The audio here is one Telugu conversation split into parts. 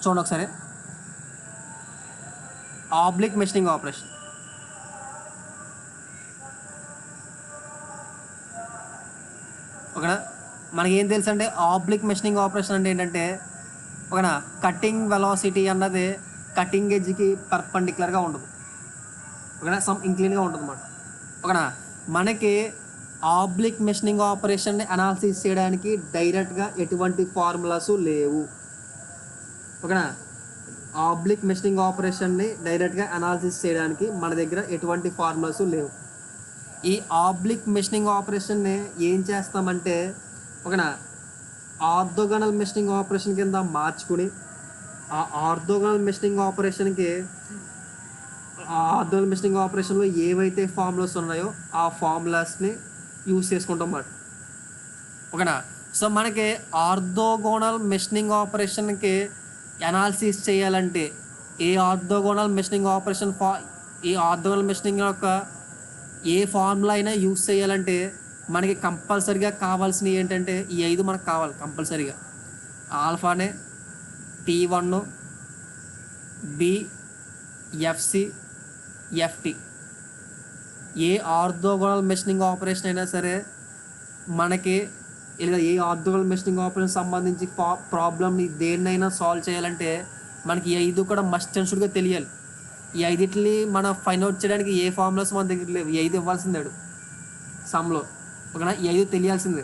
చూడండి ఒకసారి. Oblique machining operation. ఓకేనా, మనకేం తెలుసు అంటే ఆబ్లిక్ మెషినింగ్ ఆపరేషన్ అంటే ఏంటంటే ఓకేనా, కటింగ్ వెలాసిటీ అన్నది కటింగ్ ఎడ్జ్కి పర్పెండిక్యులర్గా ఉండదు. ఓకేనా, సమ్ ఇంక్లైన్గా ఉంటుంది అన్నమాట. ఓకేనా, మనకి ఆబ్లిక్ మెషినింగ్ ఆపరేషన్ని అనాలిసిస్ చేయడానికి డైరెక్ట్గా ఎటువంటి ఫార్ములాస్ లేవు. ఓకేనా, ఆబ్లిక్ మెషినింగ్ ఆపరేషన్ని డైరెక్ట్గా అనాలిసిస్ చేయడానికి మన దగ్గర ఎటువంటి ఫార్ములాస్ లేవు. ఈ ఆబ్లిక్ మెషినింగ్ ఆపరేషన్ని ఏం చేస్తామంటే ఓకేనా, ఆర్థోగోనల్ మెషినింగ్ ఆపరేషన్ కింద మార్చుకుని ఆ ఆర్థోగోనల్ మెషినింగ్ ఆపరేషన్లో ఏవైతే ఫార్ములాస్ ఉన్నాయో ఆ ఫార్ములాస్ని యూస్ చేసుకుంటాం అన్నమాట. ఓకేనా, సో మనకి ఆర్థోగోనల్ మెషినింగ్ ఆపరేషన్కి అనాలిసిస్ చేయాలంటే ఈ ఆర్థోగోనల్ మెషినింగ్ యొక్క ఏ ఫార్ములా అయినా యూస్ చేయాలంటే మనకి కంపల్సరిగా కావాల్సినవి ఏంటంటే ఈ 5 మనకు కావాలి కంపల్సరిగా. ఆల్ఫానే, T1, B, FC, FT. ఏ ఆర్థోగోనల్ మెషినింగ్ ఆపరేషన్ అయినా సరే మనకి లేదా ఏ ఆర్థోగోనల్ మెషినింగ్ ఆపరేషన్ సంబంధించి ప్రాబ్లమ్ని దేన్నైనా సాల్వ్ చేయాలంటే మనకి ఈ 5 కూడా మస్ట్ అండ్ షుడ్గా తెలియాలి. ఈ 5 మనం ఫైండ్ అవుట్ చేయడానికి ఏ ఫార్ములాస్ మన దగ్గర లేవు. ఈ 5 ఇవ్వాల్సిందాడు సమ్లో. ఓకేనా, ఈ 5 తెలియాల్సిందే.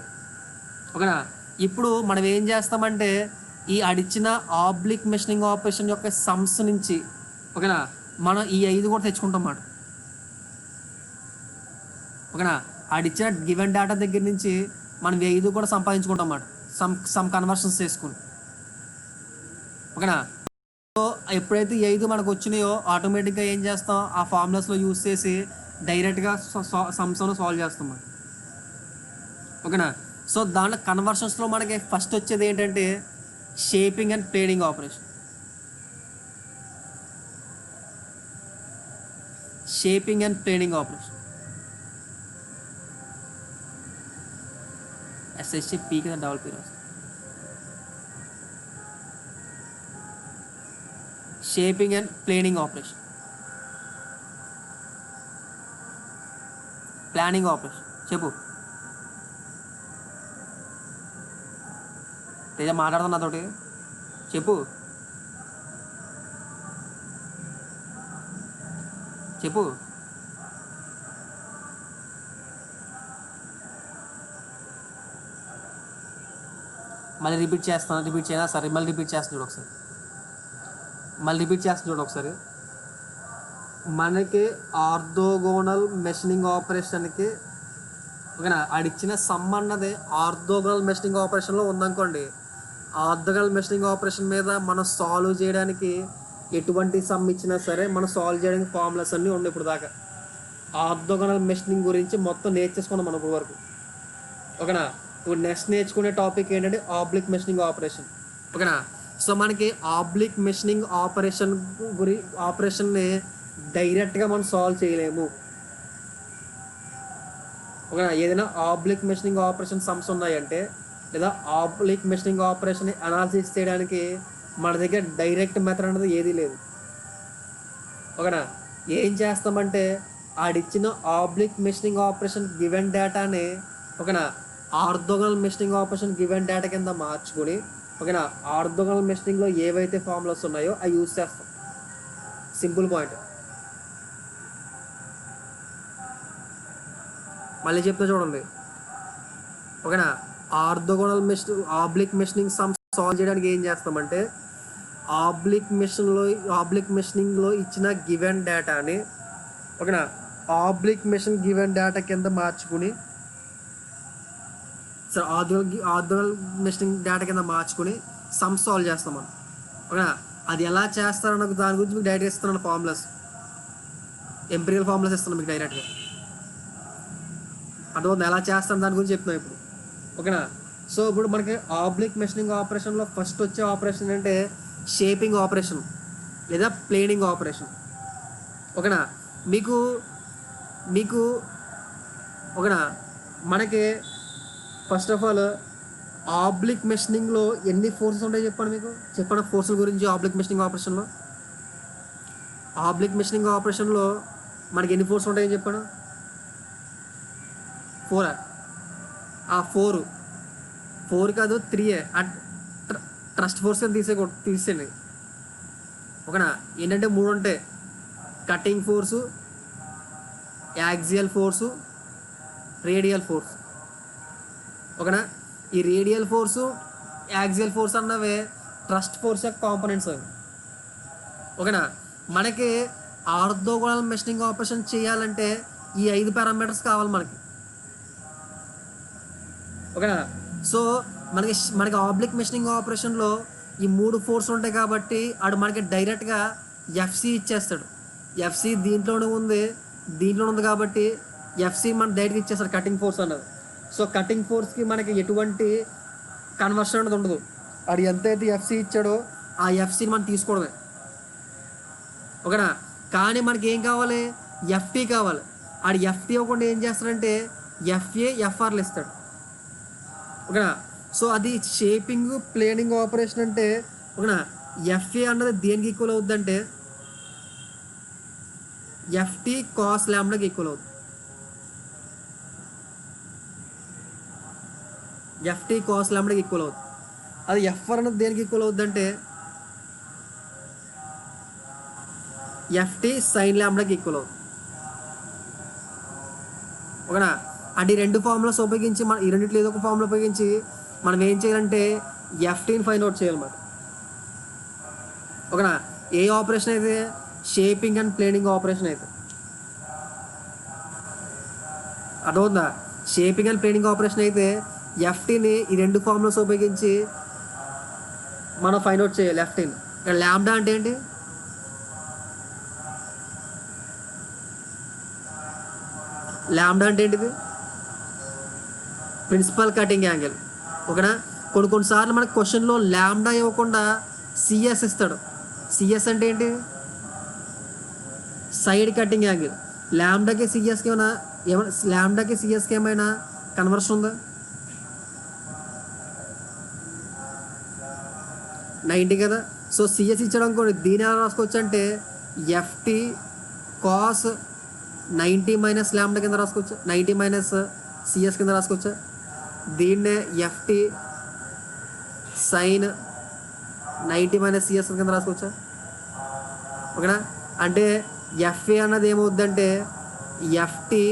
ఓకేనా, ఇప్పుడు మనం ఏం చేస్తామంటే ఈ అడిచిన ఆబ్లిక్ మెషినింగ్ ఆపరేషన్ యొక్క సమ్స్ నుంచి ఓకేనా మనం ఈ 5 కూడా తెచ్చుకుంటాం అన్నమాట. ఓకేనా, అడిచిన గివెన్ డేటా దగ్గర నుంచి మనం 5 కూడా సంపాదించుకుంటాం అన్నమాట, సమ్ కన్వర్షన్స్ చేసుకుని. ఓకేనా, సో ఎప్పుడైతే 5 మనకు వచ్చినాయో ఆటోమేటిక్గా ఏం చేస్తాం, ఆ ఫార్ములాస్లో యూస్ చేసి డైరెక్ట్గా సమ్స్ను సాల్వ్ చేస్తాం. ఓకేనా, సో దాంట్లో కన్వర్షన్స్లో మనకి ఫస్ట్ వచ్చేది ఏంటంటే shaping and planning operation. Shaping and planning operation SSC P కింద డబుల్ పీ రాస్తుంది. Shaping and planning operation, planning operation. చెప్పు తేజ, మాట్లాడుతున్నా నాతోటి, చెప్పు చెప్పు. మళ్ళీ రిపీట్ చేయనా? సరే మళ్ళీ రిపీట్ చేస్తాను చూడు ఒకసారి. మనకి ఆర్థోగోనల్ మెషినింగ్ ఆపరేషన్కి ఓకేనా అడిచిన సమ్ అన్నది ఆర్థోగోనల్ మెషినింగ్ ఆపరేషన్లో ఉందనుకోండి. ఆర్థోగోనల్ మెషినింగ్ ఆపరేషన్ మీద మనం సాల్వ్ చేయడానికి ఎటువంటి సమ్ ఇచ్చినా సరే మనం సాల్వ్ చేయడానికి ఫార్ములాస్ అన్నీ ఉన్నాయి. ఇప్పుడు దాకా ఆర్థోగోనల్ మెషినింగ్ గురించి మొత్తం నేర్చేసుకున్నాం మనం ఇప్పుడు వరకు. ఓకేనా, ఇప్పుడు నెక్స్ట్ నేర్చుకునే టాపిక్ ఏంటంటే ఆబ్లిక్ మెషినింగ్ ఆపరేషన్. ఓకేనా, సో మనకి ఆబ్లిక్ మెషినింగ్ ఆపరేషన్ని డైరెక్ట్గా మనం సాల్వ్ చేయలేము. ఓకేనా, ఏదైనా ఆబ్లిక్ మెషినింగ్ ఆపరేషన్ సమ్స్ ఉన్నాయంటే లేదా ఆబ్లిక్ మెషినింగ్ ఆపరేషన్ అనాలిసిస్ చేయడానికి మన దగ్గర డైరెక్ట్ మెథడ్ అనేది ఏదీ లేదు. ఓకేనా, ఏం చేస్తామంటే ఆడిచ్చిన ఆబ్లిక్ మెషినింగ్ ఆపరేషన్ గివెన్ డేటాని ఓకేనా orthogonal machining operation given data కింద మార్చుకొని ఓకేనా ఆర్థోగోనల్ మెషినింగ్లో ఏవైతే ఫార్ములాస్ ఉన్నాయో అవి యూజ్ చేస్తాం. Simple point. మళ్ళీ చెప్తే చూడండి. ఓకేనా, ఆబ్లిక్ మెషినింగ్ సమ్ సాల్వ్ చేయడానికి ఏం చేస్తామంటే ఆబ్లిక్ మెషినింగ్లో ఇచ్చిన గివెన్ డేటాని ఓకేనా ఆబ్లిక్ మెషిన్ గివెన్ డేటా కింద మార్చుకుని సరే ఆర్థోగోనల్ మెషినింగ్ డేటా కింద మార్చుకుని సమ్ సాల్వ్ చేస్తాం మనం. ఓకేనా, అది ఎలా చేస్తారన్న దాని గురించి మీకు డైరెక్ట్గా ఇస్తున్నాను. ఫార్ములాస్ ఎంపీరియల్ ఫార్ములాస్ ఇస్తున్నాను మీకు డైరెక్ట్గా. అర్థమవుతుంది ఎలా చేస్తాను దాని గురించి చెప్తున్నాను ఇప్పుడు. ఓకేనా, సో ఇప్పుడు మనకి ఆబ్లిక్ మెషినింగ్ ఆపరేషన్లో ఫస్ట్ వచ్చే ఆపరేషన్ అంటే షేపింగ్ ఆపరేషన్ లేదా ప్లేనింగ్ ఆపరేషన్. ఓకేనా, మీకు ఓకేనా మనకి ఫస్ట్ ఆఫ్ ఆల్ ఆబ్లిక్ మెషినింగ్లో ఎన్ని ఫోర్సెస్ ఉంటాయి చెప్పండి మీకు, చెప్పండి ఫోర్సుల గురించి. ఆబ్లిక్ మెషినింగ్ ఆపరేషన్లో, ఆబ్లిక్ మెషినింగ్ ఆపరేషన్లో మనకి ఎన్ని ఫోర్స్ ఉంటాయని చెప్పాను? 4. ఫోర్, 4 కాదు 3. ట్రస్ట్ ఫోర్స్ అని తీసేయండి. ఓకేనా, ఏంటంటే 3 ఉంటాయి. Cutting force, axial force, radial force. ఓకేనా, ఈ రేడియల్ ఫోర్సు, యాక్సియల్ ఫోర్స్ అన్నవే ట్రస్ట్ ఫోర్స్ యొక్క కాంపోనెంట్స్ అవి. ఓకేనా, మనకి ఆర్థోగోనల్ మెషినింగ్ ఆపరేషన్ చేయాలంటే ఈ 5 పారామీటర్స్ కావాలి మనకి. ఓకేనా, సో మనకి ఆబ్లిక్ మెషినింగ్ ఆపరేషన్లో ఈ 3 ఫోర్స్ ఉంటాయి కాబట్టి ఆడు మనకి డైరెక్ట్గా ఎఫ్సి ఇచ్చేస్తాడు. ఎఫ్సి దీంట్లోనే ఉంది కాబట్టి ఎఫ్సి మన డైరెక్ట్గా ఇచ్చేస్తాడు, కటింగ్ ఫోర్స్ అన్నది. సో కటింగ్ ఫోర్స్కి మనకి ఎటువంటి కన్వర్షన్ అనేది ఉండదు. ఆడు ఎంతైతే ఎఫ్సి ఇచ్చాడో ఆ ఎఫ్సిని మనం తీసుకోవడమే. ఓకేనా, కానీ మనకి ఏం కావాలి? ఎఫ్టీ కావాలి. ఆడు ఎఫ్టీ ఇవ్వకుండా ఏం చేస్తాడంటే ఎఫ్ఏ ఎఫ్ఆర్లు ఇస్తాడు. ఓకేనా, సో అది షేపింగ్ ప్లేనింగ్ ఆపరేషన్ అంటే. ఓకేనా, ఎఫ్ఏ అన్నది దేనికి ఈక్వల్ అవుద్ది అంటే ఎఫ్టీ కాస్ ల్యాంబ్డాకి ఈక్వల్ అవుతుంది. ఎఫ్టీ కాస్ ల్యాంబ్డాకి ఈక్వల్ అవుతుంది. అది ఎఫ్ఆర్ అన్నది దేనికి ఈక్వల్ అవుద్ది అంటే ఎఫ్టీ సైన్ ల్యాంబ్డాకి ఈక్వల్ అవుతుంది. ఓకేనా, అంటే ఈ 2 ఫార్ములాస్ ఉపయోగించి ఈ రెండింటిలో ఏదో ఒక ఫార్ములా ఉపయోగించి మనం ఏం చేయాలంటే ఎఫ్టీని ఫైండ్ అవుట్ చేయాలన్నమాట. ఓకేనా, ఏ ఆపరేషన్ అయితే షేపింగ్ అండ్ ప్లేనింగ్ ఆపరేషన్ అయితే అర్థమవుతుందా? షేపింగ్ అండ్ ప్లేనింగ్ ఆపరేషన్ అయితే ఎఫ్టీని ఈ 2 ఫార్ములాస్ ఉపయోగించి మనం ఫైండ్ అవుట్ చేయాలి ఎఫ్టీని. ఇక్కడ ల్యాంబ్డా అంటే ఏంటి? ల్యాంబ్డా అంటే ఏంటిది? Principal cutting angle. ఓకేనా, కొన్నిసార్లు మనకు క్వశ్చన్లో ల్యాంబ్డా ఇవ్వకుండా సిఎస్ ఇస్తాడు. సిఎస్ అంటే ఏంటి? Side cutting angle. ల్యాంబ్డాకి సిఎస్కి ల్యాంబ్డాకి సిఎస్కి ఏమైనా కన్వర్షన్ ఉందా? 90 కదా. సో సిఎస్ ఇచ్చడం అనుకోండి, దీని ఎలా రాసుకోవచ్చు అంటే ఎఫ్టీ కాస్ 90 మైనస్ ల్యాంబ్డా కింద రాసుకోవచ్చు, 90 మైనస్ సిఎస్ కింద రాసుకోవచ్చా? దీన్నే ఎఫ్టీ సైన్ 90 మైనస్ సిఎస్ కింద రాసుకోవచ్చా? ఓకేనా, అంటే ఎఫ్ఏ అన్నది ఏమవుద్దంటే ఎఫ్టీ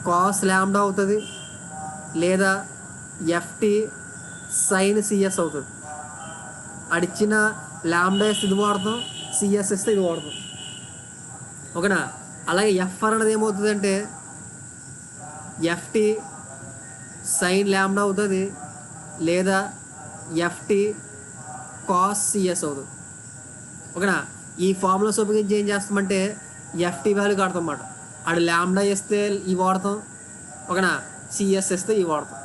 కాస్ ల్యాంబ్డా అవుతుంది, లేదా ఎఫ్టీ సైన్ సిఎస్ అవుతుంది. అడిచిన ల్యాంబ్డా వేస్తే ఇది వాడతాం, సిఎస్ వేస్తే ఇది వాడతాం. ఓకేనా, అలాగే ఎఫ్ఆర్ అనేది ఏమవుతుంది అంటే ఎఫ్టీ సైన్ ల్యాంబ్డా అవుతుంది, లేదా ఎఫ్టీ కాస్ సిఎస్ అవుతుంది. ఓకేనా, ఈ ఫార్ములాస్ ఉపయోగించి ఏం చేస్తామంటే ఎఫ్టీ వాల్యూ కడతాం అన్నమాట. అక్కడ ల్యాంబ్డా వేస్తే ఇవి వాడతాం, ఓకేనా, సిఎస్ వేస్తే ఇవి వాడతాం.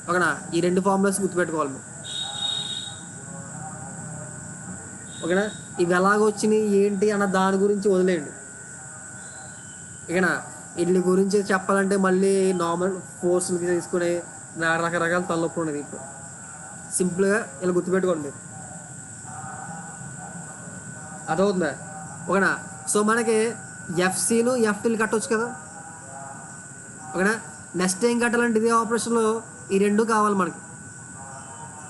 ఓకేనా, ఈ 2 ఫార్ములాస్ గుర్తుపెట్టుకోవాలి మేము. ఓకేనా, ఇవి ఎలాగొచ్చినాయి ఏంటి అన్న దాని గురించి వదిలేయండి. ఓకేనా, వీటి గురించి చెప్పాలంటే మళ్ళీ నార్మల్ ఫోర్స్లకి తీసుకునే రకరకాల తలనొప్పి ఉన్నది. ఇప్పుడు సింపుల్గా ఇలా గుర్తుపెట్టుకోండి మీరు, అదవుతుందా? ఓకేనా, సో మనకి ఎఫ్సీలు ఎఫ్టీలు కట్టవచ్చు కదా. ఓకేనా, నెక్స్ట్ ఏం కట్టాలంటే ఇదే ఆపరేషన్లో ఈ 2 కావాలి మనకి.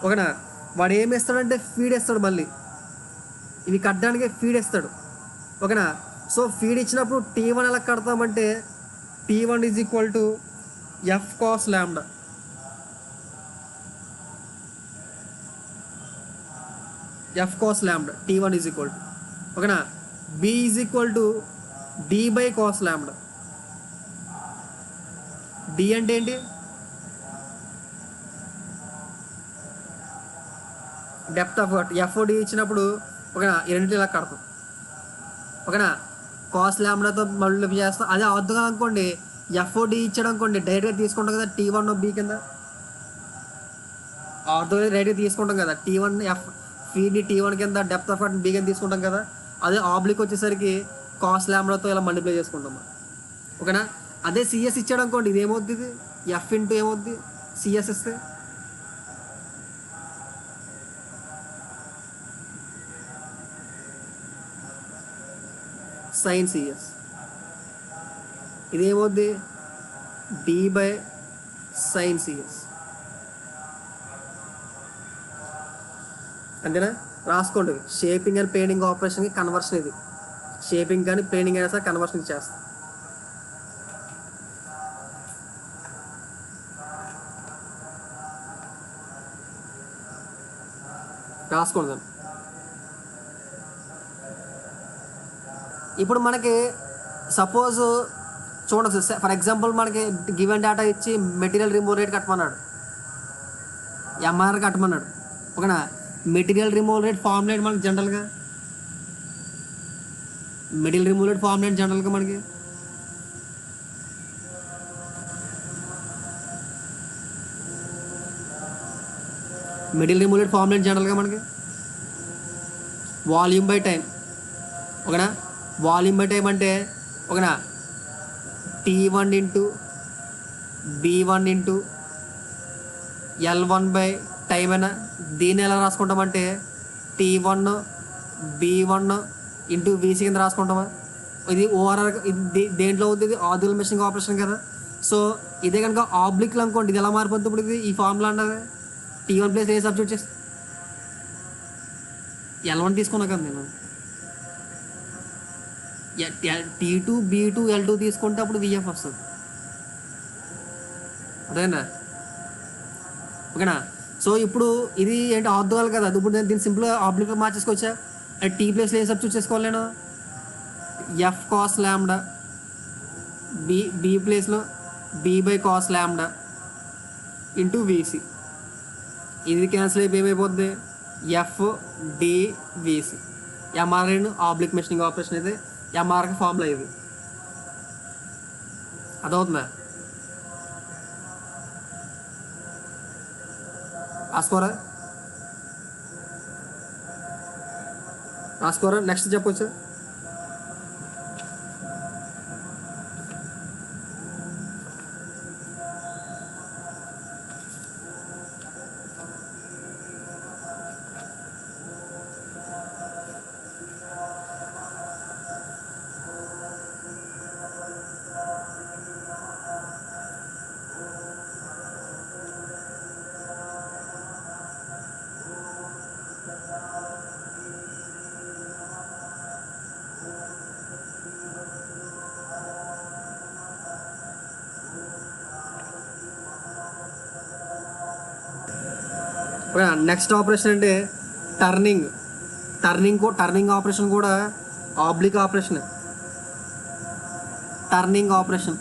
ఓకేనా, వాడు ఏం వేస్తాడంటే ఫీడ్ వేస్తాడు. మళ్ళీ ఇవి కట్టడానికి ఫీడ్ వేస్తాడు. ఓకేనా, సో ఫీడ్ ఇచ్చినప్పుడు T1 ఎలా కడతామంటే T1 is equal to F cos lambda. F cos lambda T1 is equal to, ఓకేనా, B is equal to D by cos lambda. D అంటే ఏంటి? Depth of cut. ఎఫ్ఓడి ఇచ్చినప్పుడు ఓకేనా ఈ రెండింటి ఇలా కడతాం. ఓకేనా, కాస్ ల్యాంబ్డాతో మళ్ళీ చేస్తాం. అదే అర్థంగా అనుకోండి, ఎఫ్ఓడి ఇచ్చడం అనుకోండి డైరెక్ట్గా తీసుకుంటాం కదా T1 B కింద. అర్థం డైరెక్ట్గా తీసుకుంటాం కదా T1 ఎఫ్ ఫీడ్ని T1 కింద, డెప్త్ ఆఫ్ కట్ B కింద తీసుకుంటాం కదా. అదే ఆబ్లిక్ వచ్చేసరికి కాస్ ల్యాంబ్డాతో ఇలా మల్టిప్లై చేసుకుంటాం. ఓకేనా, అదే సిఎస్ ఇచ్చాడు అనుకోండి ఇది ఏమవుద్ది? ఇది ఎఫ్ ఇంటూ ఏమవుద్ది? సిఎస్ ఇస్తే సైన్ సిఎస్. ఇదేమవుద్ది డి బై సైన్ సిఎస్. అంతేనా? రాసుకోండి. షేపింగ్ అండ్ ప్లేనింగ్ ఆపరేషన్కి కన్వర్షన్ ఇది. షేపింగ్ కానీ ప్లేనింగ్ అయినా సరే కన్వర్షన్ చేస్తాం. రాసుకోండి. ఇప్పుడు మనకి సపోజ్ చూడచ్చు, ఫర్ ఎగ్జాంపుల్ మనకి గివెన్ డేటా ఇచ్చి మెటీరియల్ రిమూవ్ రేట్ కట్టమన్నాడు, ఎంఆర్ కట్టమన్నాడు. ఓకేనా? మెటీరియల్ రిమూవ్ రేట్ ఫార్ములేట్ మనకి జనరల్గా మెటీరియల్ రిమూవ్ రేట్ ఫార్ములేట్ జనరల్గా మనకి మెటీరియల్ రిమూవ్ రేట్ ఫార్ములేట్ జనరల్గా మనకి వాల్యూమ్ బై టైం. ఓకేనా? వాల్యూమ్ బై టైం అంటే ఓకేనా T1 into B1 into L1 by time అయినా. దీన్ని ఎలా రాసుకుంటామంటే T1 B1 ఇంటూ VC కింద రాసుకుంటామా? ఇది ఓఆర్ఆర్, ఇది దేంట్లో అవుతుంది? ఇది ఆర్డినల్ మెషినింగ్ ఆపరేషన్ కదా. సో ఇదే కనుక ఆబ్లిక్లు అనుకోండి, ఇది ఎలా మారిపోద్ది? ఇప్పుడు ఇది ఈ ఫార్ములా అన్నది T1 ప్లేస్ ఏ సబ్స్టిట్యూట్ చేస్తే L1 తీసుకున్నా కదా నేను. T2 B2 L2 తీసుకుంటే అప్పుడు VF వస్తుంది. అదేనా? ఓకేనా? సో ఇప్పుడు ఇది ఏంటి ఆర్థోగోనల్ కదా. ఇప్పుడు నేను దీన్ని సింపుల్గా ఆబ్లిక్గా మార్చేసుకోవచ్చా? T ప్లేస్లో ఏం సబ్స్టిట్యూట్ చేసుకోవాలి నేను? F cos lambda. B ప్లేస్లో B by cos lambda into VC. ఇది క్యాన్సిల్ అయిపోయి ఏమైపోద్ది? F D VC. MR and oblique machining operation అయితే ఎంఆర్కి ఫార్ములా ఇది. అదవుతుందా? రాసుకోరా. నెక్స్ట్ చెప్పొచ్చు. నెక్స్ట్ ఆపరేషన్ అంటే టర్నింగ్ ఆపరేషన్ కూడా oblique operation. Turning operation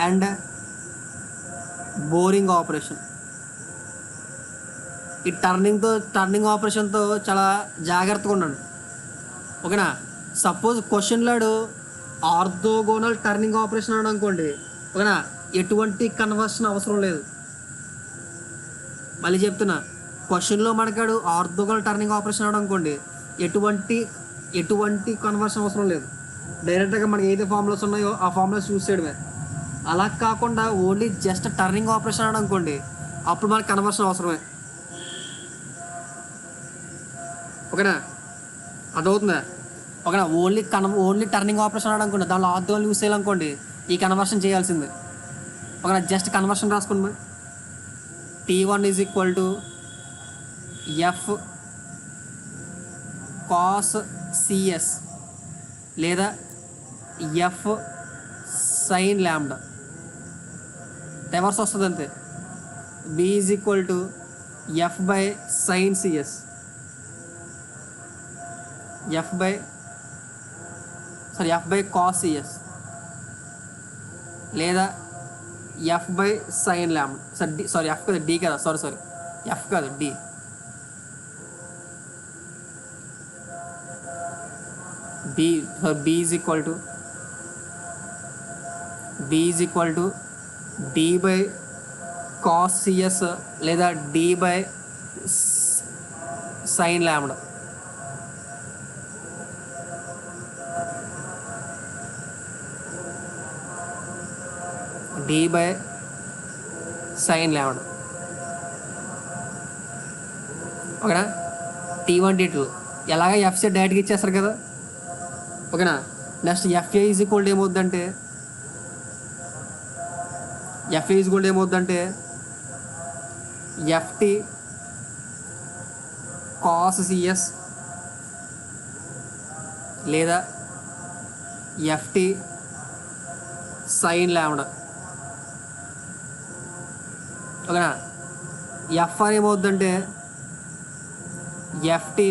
and boring operation. ఈ టర్నింగ్ ఆపరేషన్తో చాలా జాగ్రత్తగా ఉండండి. ఓకేనా? సపోజ్ క్వశ్చన్లాడు ఆర్థోగోనల్ టర్నింగ్ ఆపరేషన్ అని అనుకోండి. ఓకేనా? ఎటువంటి కన్వర్షన్ అవసరం లేదు. మళ్ళీ చెప్తున్నా, క్వశ్చన్లో మనకాడు ఆర్థోగోనల్ టర్నింగ్ ఆపరేషన్ అని అనుకోండి, ఎటువంటి కన్వర్షన్ అవసరం లేదు. డైరెక్ట్గా మనకి ఏదైతే ఫార్ములాస్ ఉన్నాయో ఆ ఫార్ములాస్ యూస్ చేయడమే. అలా కాకుండా ఓన్లీ జస్ట్ టర్నింగ్ ఆపరేషన్ అని అనుకోండి, అప్పుడు మనకి కన్వర్షన్ అవసరమే. ఓకేనా? అదవుతుందా? ఓకేనా? ఓన్లీ టర్నింగ్ ఆపరేషన్ అని అనుకోండి, దానిలో ఆర్థోగోనల్ యూస్ చేయాలనుకోండి ఈ కన్వర్షన్ చేయాల్సిందే. ఓకేనా? జస్ట్ కన్వర్షన్ రాసుకోండి. మరి T1 is equal to F cos CS లేదా F సైన్ ల్యాండా. రివర్స్ వస్తుంది అంతే. B is equal to F by sine CS. F by cos CS లేదా F బై సైన్ ల్యాండా. F కదా, D కదా, F కాదు D. B is equal to D by cos CS లేదా D బై సైన్ ల్యాండా. D by sine lambda. ఓకేనా? T1 T2 ఎలాగ ఎఫ్సీ డైరెక్ట్గా ఇచ్చేస్తారు కదా, ఓకేనా. Next FA is equal to ఏమవుద్దంటే ఎఫ్టీ కాస్ సిఎస్ లేదా ఎఫ్టీ సైన్ ల్యాండా, ఓకేనా. ఎఫ్ అని ఏమవుద్దంటే ఎఫ్టీ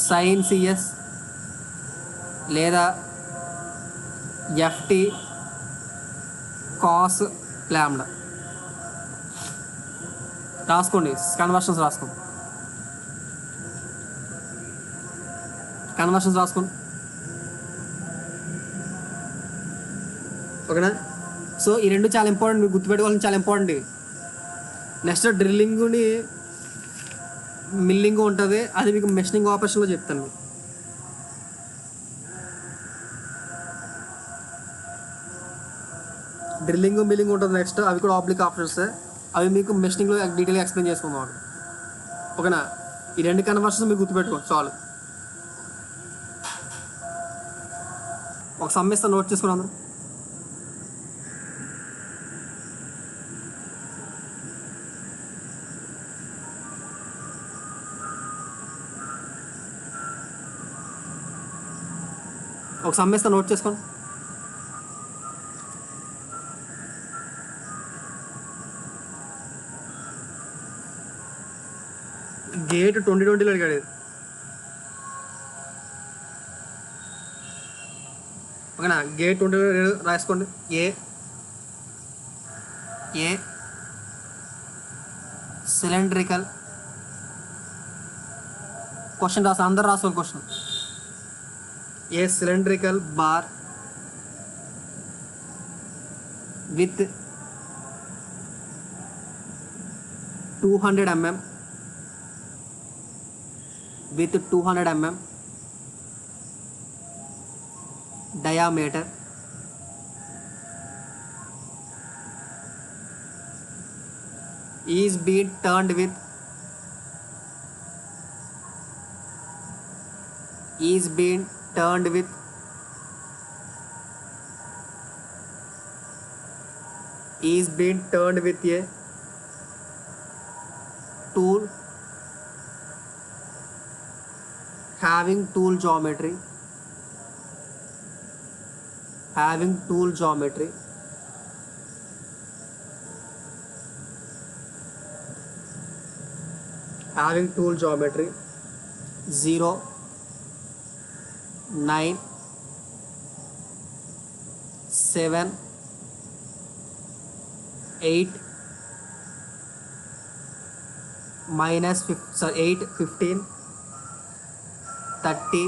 సైన్ సిఎస్ లేదా ఎఫ్టీ కాస్ ల్యాండా. రాసుకోండి, కన్వర్షన్స్ రాసుకోండి. ఓకేనా. సో ఈ రెండు చాలా ఇంపార్టెంట్, మీరు గుర్తుపెట్టుకోవాల్సిన చాలా ఇంపార్టెంట్. నెక్స్ట్ డ్రిల్లింగ్ని మిల్లింగ్ ఉంటుంది, అది మీకు మెషినింగ్ ఆపరేషన్లో చెప్తాను మీకు. డ్రిల్లింగ్ మిల్లింగ్ ఉంటుంది నెక్స్ట్, అవి కూడా ఆబ్లిక్ ఆపరేషన్స్, అవి మీకు మెషినింగ్లో డీటెయిల్గా ఎక్స్ప్లెయిన్ చేసుకుందాం, ఓకేనా. ఈ రెండు కన్వర్షన్స్ మీకు గుర్తుపెట్టుకోండి చాలు. ఒక సమ్ ఇస్తాను, నోట్ చేసుకుని అందరూ. ఒక సమ్ ఇస్తాను, నోట్ చేసుకోండి. గేట్ 2020లో అడిగాడు. ఓకేనా. గేట్ 20 రాసుకోండి. ఏ సిలిండ్రికల్ క్వశ్చన్ రాసి అందరు రాసుకోండి. Question A cylindrical bar with 200 mm diameter is being turned with a tool having tool geometry having tool geometry 0, 9, 7, 8 minus 8, 15, 30,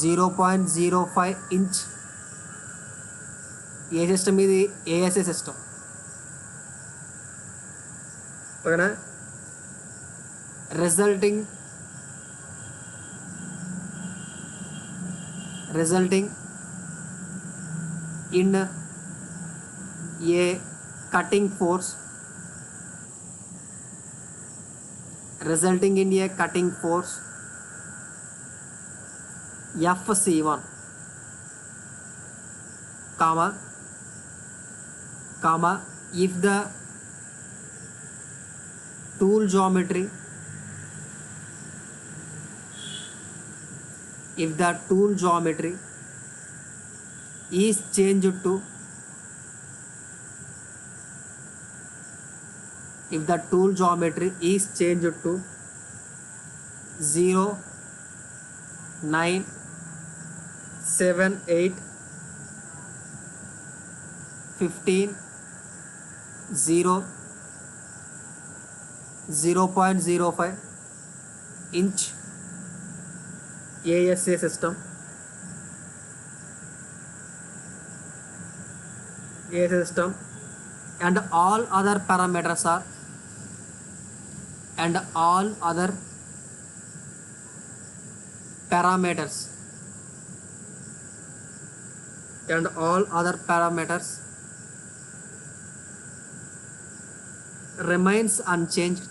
0.05 inch. A system ఇది? ఏఎస్ఏ సిస్టమ్, ఓకేనా. resulting in a cutting force FC1, if the tool geometry is changed to 0, 9, 7, 8, 15, 0, 0.05 inch ASA system, and all other parameters are remains unchanged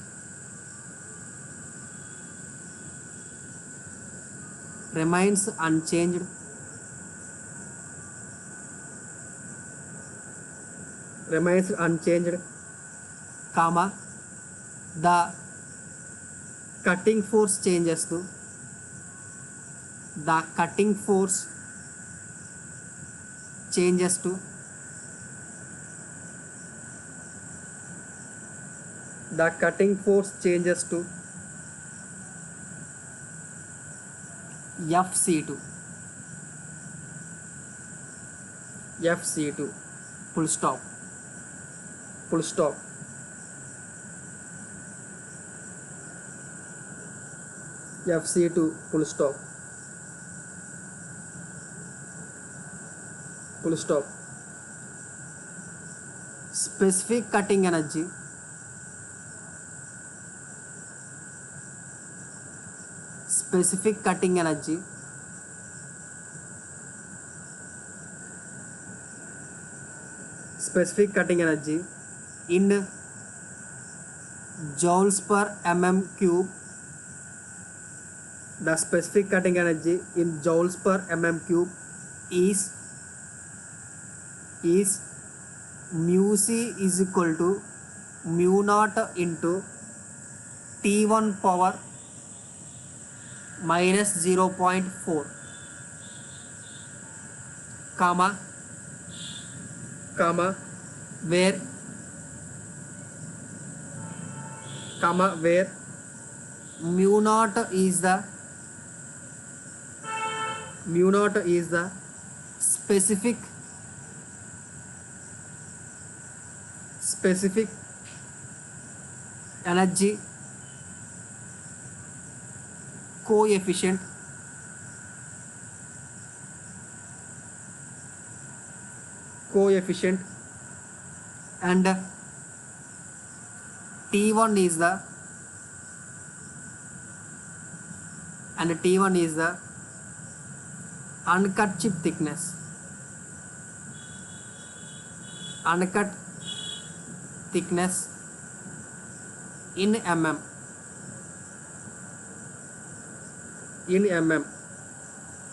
remains unchanged, comma, the cutting force changes to, the cutting force changes to, the cutting force changes to FC2, FC2, full stop, full stop. FC2, full stop, full stop. Specific cutting energy, specific cutting energy, specific cutting energy in joules per mm cube, the specific cutting energy in joules per mm cube is mu c is equal to mu naught into T1 power minus 0.4, comma, where mu naught is the specific energy coefficient, and T1 is the uncut chip thickness, in mm,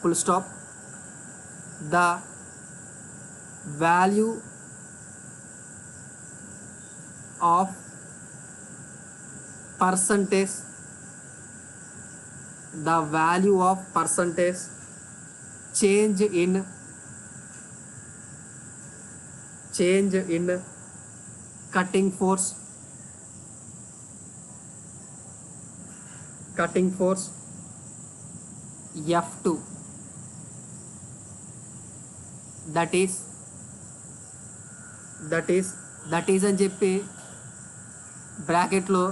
full stop. The value of percentage change in cutting force F2, that is అని చెప్పి బ్రాకెట్లో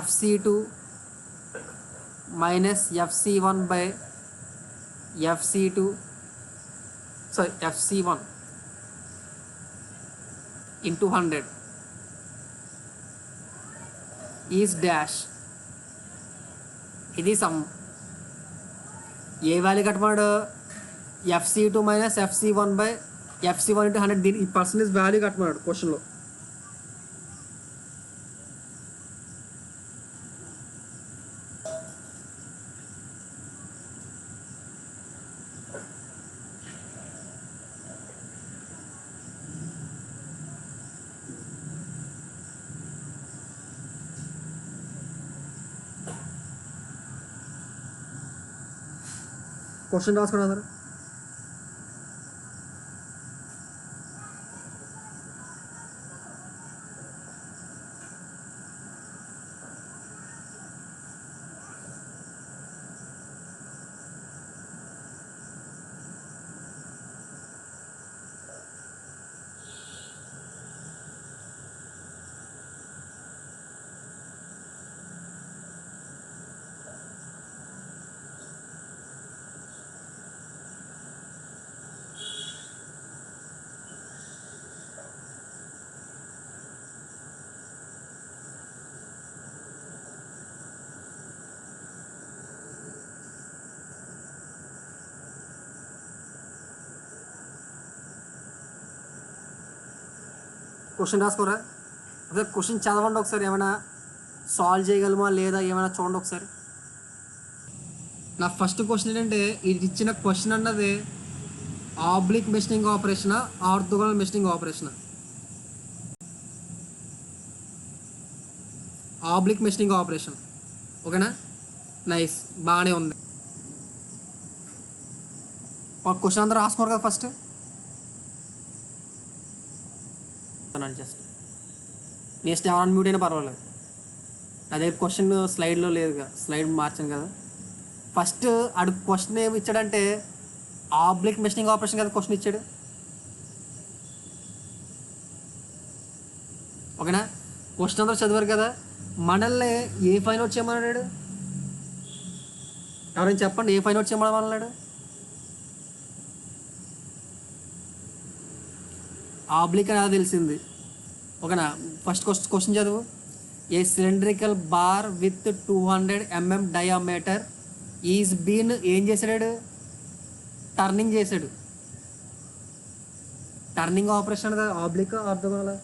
FC2 minus FC1 by FC1 into 100 is dash. ఇది సమ్ ఏ వాల్యూ కట్టమన్నాడు, FC2 minus FC1 by FC1 into 100, దీని ఈ పర్సంటేజ్ వాల్యూ కట్టమన్నాడు క్వశ్చన్లో. క్వశ్చన్ రాసుకున్నా సార్. క్వశ్చన్ రాసుకోరా. అదే క్వశ్చన్ చదవండి ఒకసారి, ఏమైనా సాల్వ్ చేయగలమా లేదా ఏమైనా చూడండి ఒకసారి. నా ఫస్ట్ క్వశ్చన్ ఏంటంటే, ఇది ఇచ్చిన క్వశ్చన్ అన్నది oblique machining operation, orthogonal machining operation. Oblique machining operation. ఓకేనా, నైస్, బాగానే ఉంది. క్వశ్చన్ అందరూ రాసుకోరు కదా ఫస్ట్. జస్ట్ నెక్స్ట్ ఎవరైనా మ్యూట్ అయినా పర్వాలేదు. అదే క్వశ్చన్ స్లైడ్లో లేదుగా, స్లైడ్ మార్చాను కదా. ఫస్ట్ అడు క్వశ్చన్ ఏమి ఇచ్చాడంటే ఆబ్లిక్ మెషినింగ్ ఆపరేషన్ కదా క్వశ్చన్ ఇచ్చాడు. ఓకేనా, క్వశ్చన్ అందరూ చదివారు కదా. మనల్ని ఏ ఫైన్ అవుట్ చేయమన్నాడు? ఎవరైనా చెప్పండి, ఏ ఫైన్ అవుట్ చేయమన్నాడు? ఆబ్లిక్ అనేది తెలిసింది. ఓకేనా, ఫస్ట్ క్వశ్చన్ చదువు. A cylindrical bar with 200 mm diameter is been ఏం చేశాడు? టర్నింగ్ చేశాడు. టర్నింగ్ ఆపరేషన్ కదా ఆబ్లిక్ అర్థమలా?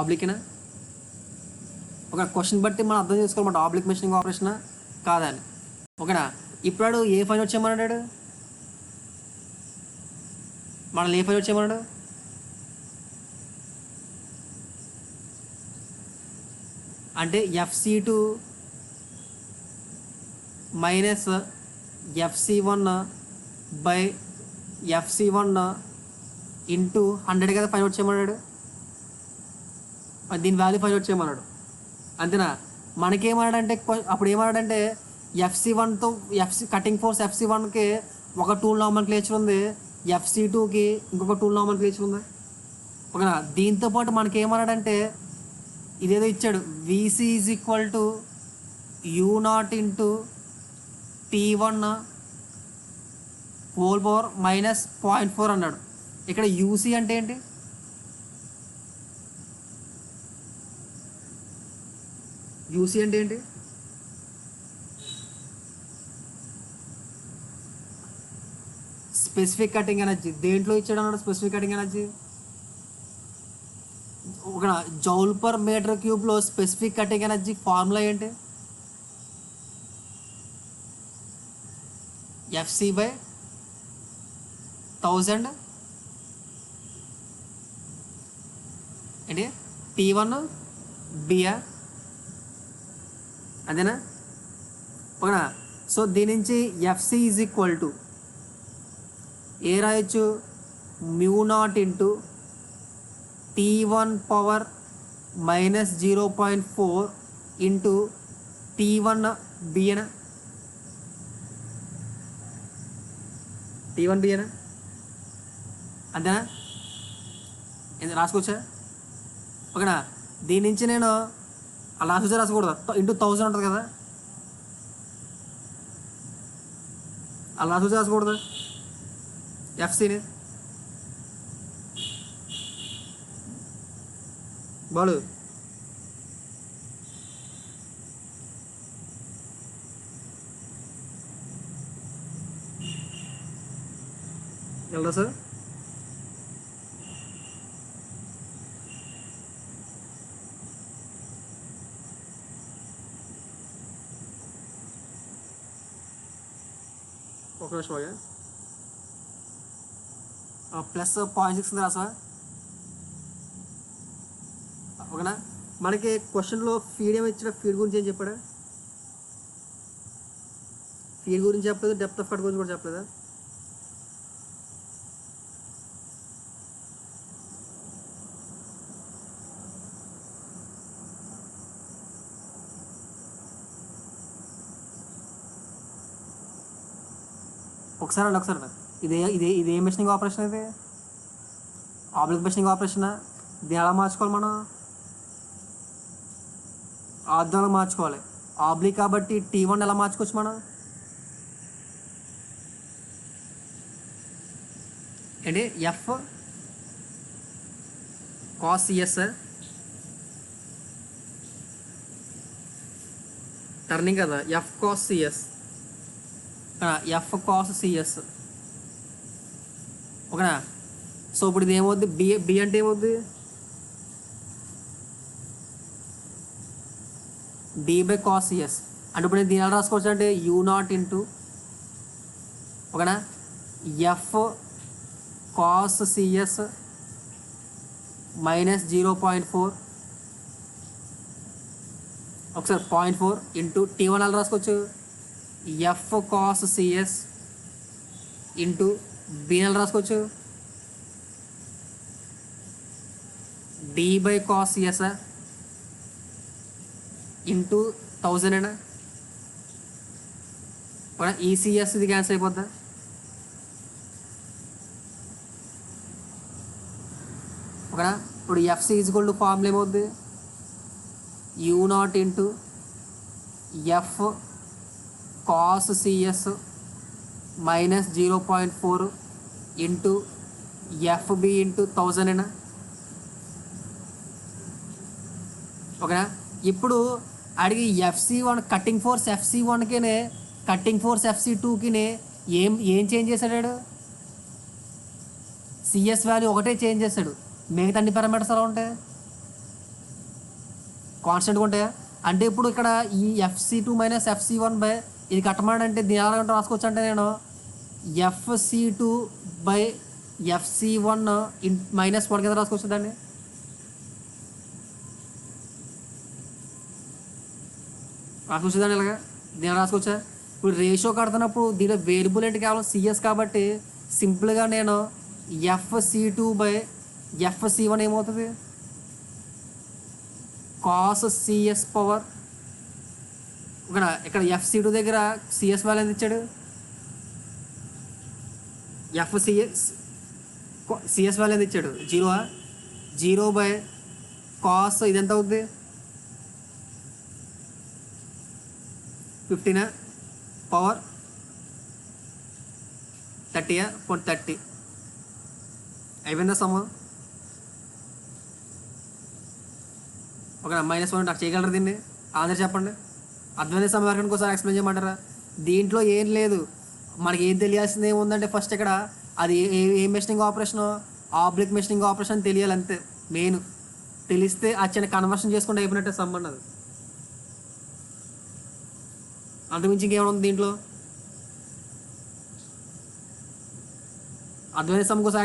ఆబ్లికేనా? ఒక క్వశ్చన్ బట్టి మనం అర్థం చేసుకోవాలన్నమాట ఆబ్లిక్ మెషినింగ్ ఆపరేషన్ కాదని. ఓకేనా, ఇప్పుడు ఏ ఫైన్ వచ్చేయమన్నాడు? మనల్ని ఏ ఫైన్ వచ్చేయమన్నాడు? అంటే FC2 minus FC1 by FC1 into 100 కదా ఫైన్ అవుట్ చేయమన్నాడు. దీని వాల్యూ ఫైన్ అవుట్ చేయమన్నాడు, అంతేనా? మనకేమన్నాడంటే అప్పుడు ఏమన్నాడంటే FC1తో కటింగ్ ఫోర్స్ FC1కి ఒక టూల్ నార్మల్ క్లేచర్ ఉంది, FC2కి ఇంకొక టూల్ నార్మల్ క్లేచర్ ఉంది. ఓకేనా, దీంతో పాటు మనకేమన్నాడంటే ఇదేదో ఇచ్చాడు, VC is equal to U0 into T1 whole power minus 0.4 అన్నాడు. ఇక్కడ UC అంటే ఏంటి? UC అంటే ఏంటి? Specific cutting energy. దేంట్లో ఇచ్చాడు అన్నాడు స్పెసిఫిక్ కటింగ్ ఎనర్జీ? ఒక జౌల్ పర్ మీటర్ క్యూబ్లో స్పెసిఫిక్ కటింగ్ ఎనర్జీ ఫార్ములా ఏంటి? FC బై 1000 ఏంటి? T1 బియా, అదేనా? ఓకేనా, సో దీని నుంచి FC is equal to A రాయొచ్చు? μ0 into T1 power minus 0.4 into T1 బియనా? T1 బియనా, అంతేనా? రాసుకోవచ్చా? ఓకేనా, దీని నుంచి నేను అలా రాసకూడదు, ఇంటూ 1000 ఉంటుంది కదా, అలా రాసకూడదు FCని. బాలు వెళ్ళరా సార్? ఒక నిమిషం బాగా, ప్లస్ 0.6 రాసా? ఓకేనా, మనకి క్వశ్చన్లో ఫీడ్ ఏమి ఇచ్చాడు? ఫీడ్ గురించి ఏం చెప్పాడా? ఫీడ్ గురించి చెప్పలేదు, డెప్త్ ఆఫ్ కట్ గురించి కూడా చెప్పలేదా? ఒకసారి ఇదే మెషినింగ్ ఆపరేషన్? ఇది ఆబ్లిక్ మెషినింగ్ ఆపరేషన్. దీన్ని ఎలా మార్చుకోవాలి మనం? ఆర్థోగోనల్ మార్చుకోవాలి. ఆబ్లిక్ కాబట్టి T1 ఎలా మార్చుకోవచ్చు మనం? ఏంటి? F cos CS టర్నింగ్ కదా, F cos CS, F cos CS. ఓకేనా, సో ఇప్పుడు ఇది ఏమవుద్ది? బి అంటే ఏమవుద్ది? d/cos CS. అంటే ఇప్పుడు నేను దీని ఎలా రాసుకోవచ్చు అంటే u0 ఇంటూ ఓకేనా ఎఫ్ కాస్ CS మైనస్ 0.4 ఒకసారి 0.4 ఇంటూ T1 ఎలా రాసుకోవచ్చు F cos CS into B ఎలా రాసుకోవచ్చు d/cos CS ఇంటూ 1000 అయినా ఈసీఎస్ ఇది క్యాన్సిల్ అయిపోద్దా ఓకేనా ఇప్పుడు ఎఫ్సి ఈజ్వల్ టు ఫార్ములా ఏమవుద్ది u0 into F cos CS minus 0.4 into FB into 1000 అయినా ఓకేనా ఇప్పుడు అడిగి FC1 కట్టింగ్ ఫోర్స్ FC1కినే కట్టింగ్ ఫోర్స్ FC2కినే ఏం చేంజ్ చేశాడు సిఎస్ వాల్యూ ఒకటే చేంజ్ చేశాడు మిగతా అన్ని పారామీటర్స్ ఎలా ఉంటాయి కాన్స్టెంట్గా ఉంటాయా అంటే ఇప్పుడు ఇక్కడ ఈ FC2 మైనస్ FC1 బై ఇది కట్టమాడంటే దీని ఎలా రాసుకోవచ్చు అంటే నేను FC2 బై FC1 మైనస్ 1 కింద రాసుకోవచ్చు దాన్ని రాసుకోవచ్చుదాన్ని ఇలాగా దీని రాసుకోవచ్చా ఇప్పుడు రేషియో కడుతున్నప్పుడు దీని వేరియబుల్ ఏంటి కేవలం సిఎస్ కాబట్టి సింపుల్గా నేను FC2 బై FC1 ఏమవుతుంది కాస్ CS పవర్ ఓకేనా ఇక్కడ FC2 దగ్గర సిఎస్ వాల్యూ ఎంత ఇచ్చాడు సిఎస్ వాల్యూ ఎంత ఇచ్చాడు 0 బై కాస్ ఇది ఎంత అవుద్ది 15 పవర్ 30 అయిపోయిందా సమ ఓకే -1 నాకు చేయగలరు దీన్ని ఆన్సర్ చెప్పండి అర్థమైంది సమీకరణం కోసం ఎక్స్ప్లెయిన్ చేయమంటారా దీంట్లో ఏం లేదు మనకి ఏం తెలియాల్సింది ఏముందంటే ఫస్ట్ ఇక్కడ అది ఏ machining operation oblique machining operation తెలియాలి అంతే మెయిన్ తెలిస్తే ఆ చిన్న కన్వర్షన్ చేసుకుంటే అయిపోయినట్టే సంబంధం అది అంతకుమించి ఇంకేమైనా ఉంది దీంట్లో అర్థమైన సమ్ కోసం